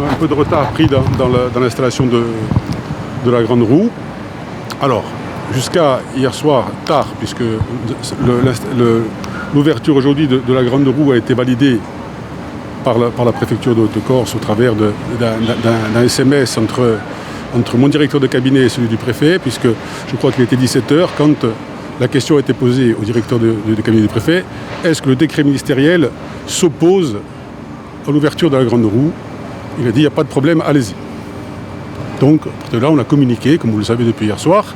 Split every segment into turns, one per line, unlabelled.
un peu de retard pris dans l'installation de la grande roue. Alors, jusqu'à hier soir, tard, puisque l'ouverture aujourd'hui de la grande roue a été validée par la préfecture de Corse au travers d'un SMS entre mon directeur de cabinet et celui du préfet, puisque je crois qu'il était 17h quand la question a été posée au directeur de cabinet du préfet, est-ce que le décret ministériel s'oppose à l'ouverture de la grande roue? Il a dit, il n'y a pas de problème, allez-y. Donc, à partir de là, on a communiqué, comme vous le savez depuis hier soir.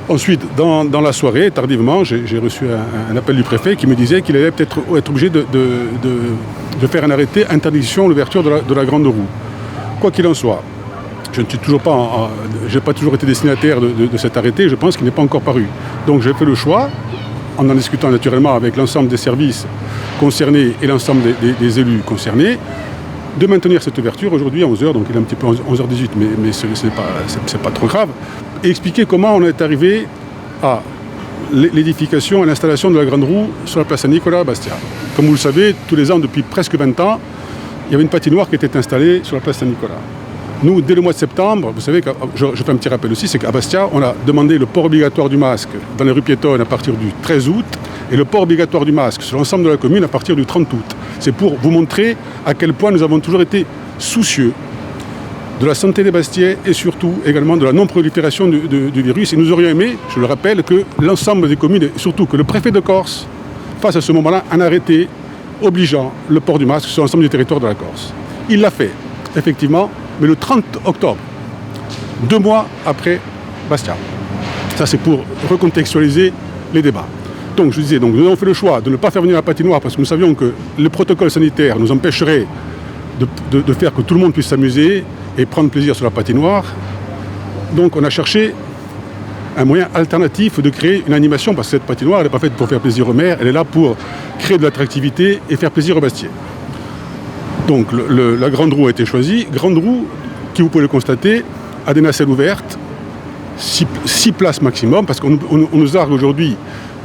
Ensuite, dans la soirée, tardivement, j'ai reçu un appel du préfet qui me disait qu'il allait peut-être être obligé de faire un arrêté interdiction à l'ouverture de la grande roue. Quoi qu'il en soit, je n'ai pas toujours été destinataire de cet arrêté, je pense qu'il n'est pas encore paru. Donc j'ai fait le choix, en discutant naturellement avec l'ensemble des services concernés et l'ensemble des élus concernés, de maintenir cette ouverture aujourd'hui à 11h, donc il est un petit peu 11h18, mais ce n'est pas trop grave, et expliquer comment on est arrivé à l'édification et l'installation de la grande roue sur la place Saint-Nicolas à Bastia. Comme vous le savez, tous les ans, depuis presque 20 ans, il y avait une patinoire qui était installée sur la place Saint-Nicolas. Nous, dès le mois de septembre, vous savez, je fais un petit rappel aussi, c'est qu'à Bastia, on a demandé le port obligatoire du masque dans les rues piétonnes à partir du 13 août et le port obligatoire du masque sur l'ensemble de la commune à partir du 30 août. C'est pour vous montrer à quel point nous avons toujours été soucieux de la santé des Bastiais et surtout également de la non-prolifération du virus. Et nous aurions aimé, je le rappelle, que l'ensemble des communes et surtout que le préfet de Corse fasse à ce moment-là un arrêté obligeant le port du masque sur l'ensemble du territoire de la Corse. Il l'a fait, effectivement, mais le 30 octobre, 2 mois après Bastia. Ça, c'est pour recontextualiser les débats. Donc, je disais, nous avons fait le choix de ne pas faire venir la patinoire parce que nous savions que le protocole sanitaire nous empêcherait de faire que tout le monde puisse s'amuser et prendre plaisir sur la patinoire. Donc, on a cherché un moyen alternatif de créer une animation parce que cette patinoire, elle n'est pas faite pour faire plaisir aux maires, elle est là pour créer de l'attractivité et faire plaisir aux Bastiais. Donc la grande roue a été choisie. Grande roue qui, vous pouvez le constater, a des nacelles ouvertes, 6 places maximum, parce qu'on nous argue aujourd'hui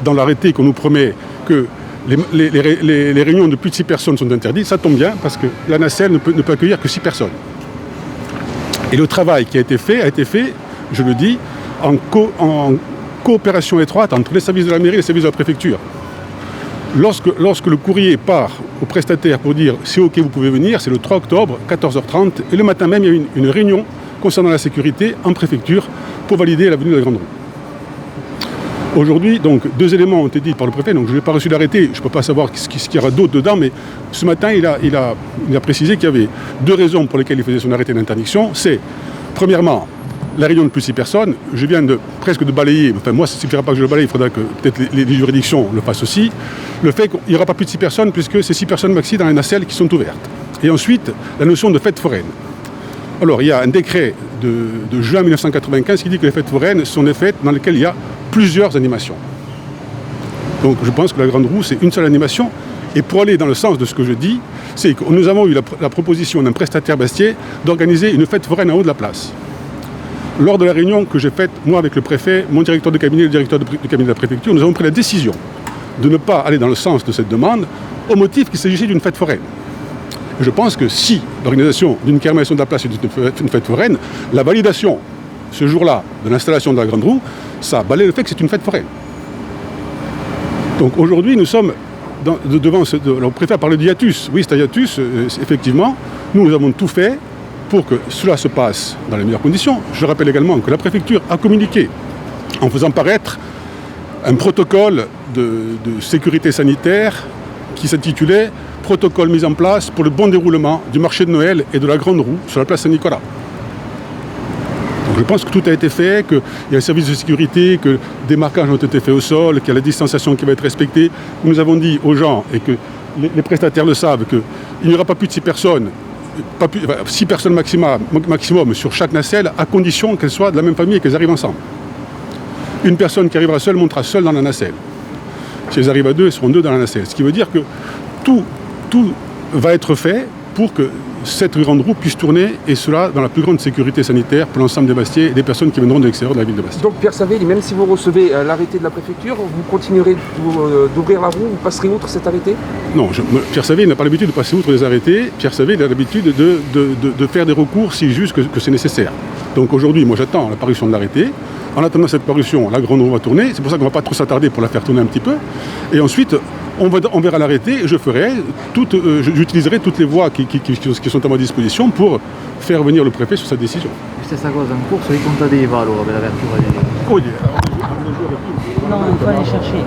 dans l'arrêté qu'on nous promet que les réunions de plus de 6 personnes sont interdites. Ça tombe bien, parce que la nacelle ne peut accueillir que 6 personnes. Et le travail qui a été fait, je le dis, en coopération étroite entre les services de la mairie et les services de la préfecture. Lorsque le courrier part au prestataire pour dire « c'est ok, vous pouvez venir », c'est le 3 octobre, 14h30, et le matin même, il y a eu une réunion concernant la sécurité en préfecture pour valider la venue de la grande roue. Aujourd'hui, donc, 2 éléments ont été dits par le préfet, donc je n'ai pas reçu l'arrêté, je ne peux pas savoir ce qu'il y aura d'autre dedans, mais ce matin, il a précisé qu'il y avait 2 raisons pour lesquelles il faisait son arrêté d'interdiction. C'est, premièrement, la réunion de plus de 6 personnes, je viens presque de balayer, enfin moi ça ne suffira pas que je le balaye, il faudra que peut-être les juridictions le fassent aussi, le fait qu'il n'y aura pas plus de 6 personnes puisque c'est 6 personnes maxi dans les nacelles qui sont ouvertes. Et ensuite, la notion de fête foraine. Alors il y a un décret de juin 1995 qui dit que les fêtes foraines sont des fêtes dans lesquelles il y a plusieurs animations. Donc je pense que la grande roue c'est une seule animation, et pour aller dans le sens de ce que je dis, c'est que nous avons eu la proposition d'un prestataire bastier d'organiser une fête foraine en haut de la place. Lors de la réunion que j'ai faite, moi avec le préfet, mon directeur de cabinet et le directeur du cabinet de la préfecture, nous avons pris la décision de ne pas aller dans le sens de cette demande au motif qu'il s'agissait d'une fête foraine. Et je pense que si l'organisation d'une kermesse de la place est une fête foraine, la validation ce jour-là de l'installation de la grande roue, ça balaie le fait que c'est une fête foraine. Donc aujourd'hui, nous sommes devant le préfet a parlé d'hiatus. Oui, c'est un hiatus, effectivement. Nous avons tout fait pour que cela se passe dans les meilleures conditions. Je rappelle également que la préfecture a communiqué en faisant paraître un protocole de sécurité sanitaire qui s'intitulait « Protocole mis en place pour le bon déroulement du marché de Noël et de la grande roue sur la place Saint-Nicolas ». Donc je pense que tout a été fait, qu'il y a un service de sécurité, que des marquages ont été faits au sol, qu'il y a la distanciation qui va être respectée. Nous avons dit aux gens, et que les prestataires le savent, qu'il n'y aura pas plus de 6 personnes, 6 personnes maximum sur chaque nacelle, à condition qu'elles soient de la même famille et qu'elles arrivent ensemble. Une personne qui arrivera seule montera seule dans la nacelle. Si elles arrivent à 2, elles seront 2 dans la nacelle. Ce qui veut dire que tout va être fait pour qu'il cette grande roue puisse tourner, et cela dans la plus grande sécurité sanitaire pour l'ensemble des Bastiais et des personnes qui viendront de l'extérieur de la ville de Bastia.
Donc Pierre Savelli, même si vous recevez l'arrêté de la préfecture, vous continuerez d'ouvrir la roue, vous passerez outre cet arrêté?
Non, Pierre Savelli n'a pas l'habitude de passer outre des arrêtés. Pierre Savelli a l'habitude de faire des recours s'il juge que c'est nécessaire. Donc aujourd'hui, moi j'attends la parution de l'arrêté. En attendant cette parution, la grande roue va tourner. C'est pour ça qu'on ne va pas trop s'attarder pour la faire tourner un petit peu. Et ensuite, on verra l'arrêté et j'utiliserai toutes les voies qui sont à ma disposition pour faire venir le préfet sur sa décision.
Stessa cosa in corso, di conta dei valori per l'apertura di...
Come dire,
No, non fa ne chercher.